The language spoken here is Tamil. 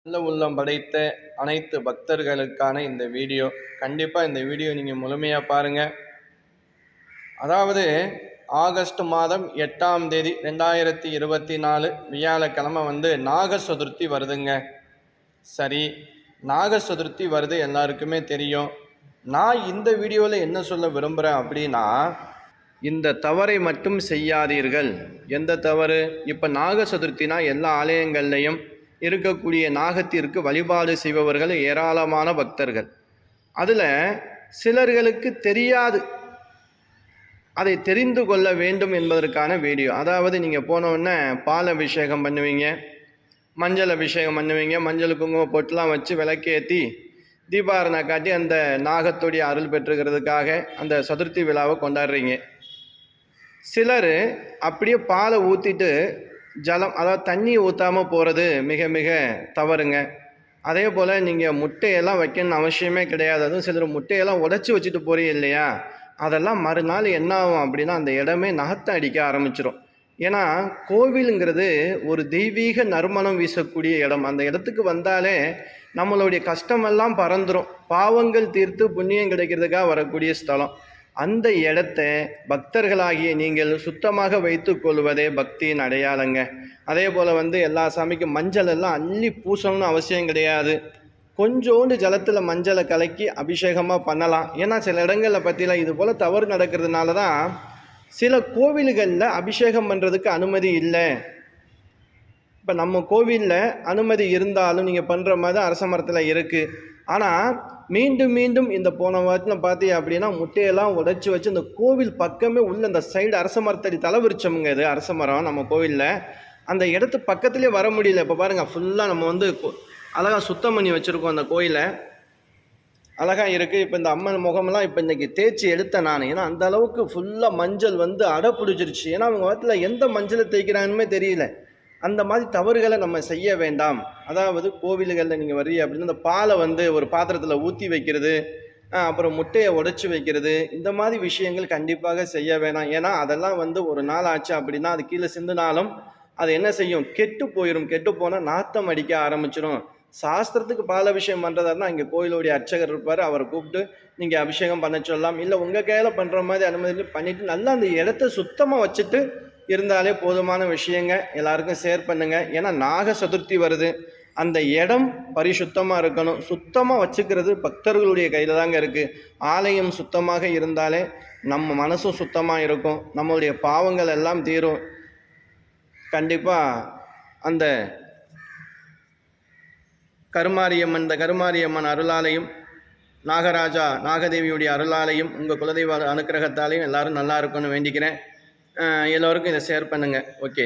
நல்ல உள்ளம் படைத்த அனைத்து பக்தர்களுக்கான இந்த வீடியோ. கண்டிப்பாக இந்த வீடியோ நீங்கள் முழுமையாக பாருங்கள். அதாவது ஆகஸ்ட் மாதம் 8ஆம் தேதி 2024 வியாழக்கிழமை நாக சதுர்த்தி வருதுங்க. சரி, நாக சதுர்த்தி வருது, எல்லாருக்குமே தெரியும். நான் இந்த வீடியோவில் என்ன சொல்ல விரும்புகிறேன் அப்படின்னா, இந்த தவறை மட்டும் செய்யாதீர்கள். எந்த தவறு? இப்போ நாக சதுர்த்தினா எல்லா ஆலயங்கள்லையும் இருக்கக்கூடிய நாகத்திற்கு வழிபாடு செய்பவர்கள் ஏராளமான பக்தர்கள். அதில் சிலர்களுக்கு தெரியாது, அதை தெரிந்து கொள்ள வேண்டும் என்பதற்கான வீடியோ. அதாவது நீங்கள் போனோடனே பால் அபிஷேகம் பண்ணுவீங்க, மஞ்சள் அபிஷேகம் பண்ணுவீங்க, மஞ்சள் குங்குமம் பொட்டுலாம் வச்சு விளக்கேற்றி தீபாரணை காட்டி அந்த நாகத்துடைய அருள் பெற்றுக்கிறதுக்காக அந்த சதுர்த்தி விழாவை கொண்டாடுறீங்க. சிலர் அப்படியே பாலை ஊற்றிட்டு ஜலம், அதாவது தண்ணி ஊற்றாமல் போகிறது மிக மிக தவறுங்க. அதே போல் நீங்கள் முட்டையெல்லாம் வைக்கணும்னு அவசியமே கிடையாது. அதுவும் சிலர் முட்டையெல்லாம் உடச்சி வச்சுட்டு போகிறீங்க இல்லையா, அதெல்லாம் மறுநாள் என்ன ஆகும் அப்படின்னா அந்த இடமே நகத்தை அடிக்க ஆரம்பிச்சிடும். ஏன்னா கோவிலுங்கிறது ஒரு தெய்வீக நறுமணம் வீசக்கூடிய இடம். அந்த இடத்துக்கு வந்தாலே நம்மளுடைய கஷ்டமெல்லாம் பறந்துடும். பாவங்கள் தீர்த்து புண்ணியம் கிடைக்கிறதுக்காக வரக்கூடிய ஸ்தலம். அந்த இடத்த பக்தர்களாகிய நீங்கள் சுத்தமாக வைத்து கொள்வதே பக்தியின் அடையாளங்க. அதே போல் எல்லா சாமிக்கும் மஞ்சள் எல்லாம் அள்ளி பூசணும்னு அவசியம் கிடையாது. கொஞ்சோண்டு ஜலத்தில் மஞ்சளை கலக்கி அபிஷேகமாக பண்ணலாம். ஏன்னா சில இடங்களில் பற்றிலாம் இது போல் தவறு நடக்கிறதுனால தான் சில கோவில்களில் அபிஷேகம் பண்ணுறதுக்கு அனுமதி இல்லை. இப்போ நம்ம கோவிலில் அனுமதி இருந்தாலும் நீங்கள் பண்ணுற மாதிரி அரச மரத்தில் இருக்குது. ஆனால் மீண்டும் மீண்டும் இந்த போன வாரத்தில் பார்த்தீங்க அப்படின்னா முட்டையெல்லாம் உடைச்சி வச்சு இந்த கோவில் பக்கமே உள்ள இந்த சைடு அரச மரத்தடி தலைவிரிச்சோமுங்க. இது அரச மரம் நம்ம கோவிலில் அந்த இடத்து பக்கத்துலேயே வர முடியல. இப்போ பாருங்கள், ஃபுல்லாக நம்ம அழகாக சுத்தம் பண்ணி வச்சுருக்கோம். அந்த கோயிலை அழகாக இருக்குது. இப்போ இந்த அம்மன் முகமெல்லாம் இப்போ இன்றைக்கி தேய்ச்சி எடுத்தேன் நான். ஏன்னா அந்த அளவுக்கு ஃபுல்லாக மஞ்சள் அடை பிடிச்சிருச்சு. ஏன்னா அவங்க வாரத்தில் எந்த மஞ்சளை தேய்க்கிறாங்கன்னு தெரியல. அந்த மாதிரி தவறுகளை நம்ம செய்ய வேண்டாம். அதாவது கோவில்களில் நீங்கள் வர்றீங்க அப்படின்னு அந்த பாலை ஒரு பாத்திரத்தில் ஊற்றி வைக்கிறது, அப்புறம் முட்டையை உடைச்சி வைக்கிறது, இந்த மாதிரி விஷயங்கள் கண்டிப்பாக செய்ய வேணாம். ஏன்னா அதெல்லாம் ஒரு நாள் ஆச்சு அப்படின்னா அது கீழே சிந்தினாலும் அது என்ன செய்யும், கெட்டு போயிடும். கெட்டு போனால் நாத்தம் அடிக்க ஆரம்பிச்சிடும். சாஸ்திரத்துக்கு பால் அபிஷேகம் பண்ணுறதா இருந்தால் இங்கே கோயிலுடைய அர்ச்சகர் இருப்பார், அவரை கூப்பிட்டு நீங்கள் அபிஷேகம் பண்ண சொல்லலாம். இல்லை உங்கள் கையில் பண்ணுற மாதிரி அனுமதி பண்ணிவிட்டு நல்லா அந்த இடத்த சுத்தமாக வச்சுட்டு இருந்தாலே போதுமான விஷயங்க. எல்லாருக்கும் ஷேர் பண்ணுங்கள். ஏன்னா நாக சதுர்த்தி வருது, அந்த இடம் பரிசுத்தமாக இருக்கணும். சுத்தமாக வச்சுக்கிறது பக்தர்களுடைய கையில் தாங்க இருக்குது. ஆலயம் சுத்தமாக இருந்தாலே நம்ம மனசும் சுத்தமாக இருக்கும், நம்மளுடைய பாவங்கள் எல்லாம் தீரும். கண்டிப்பாக அந்த இந்த கருமாரியம்மன் அருளாலையும் நாகராஜா நாகதேவியுடைய அருளாலையும் உங்கள் குலதெய்வ அனுக்கிரகத்தாலையும் எல்லோரும் நல்லா இருக்கும்னு வேண்டிக்கிறேன். எல்லோருக்கும் இதை ஷேர் பண்ணுங்கள். ஓகே.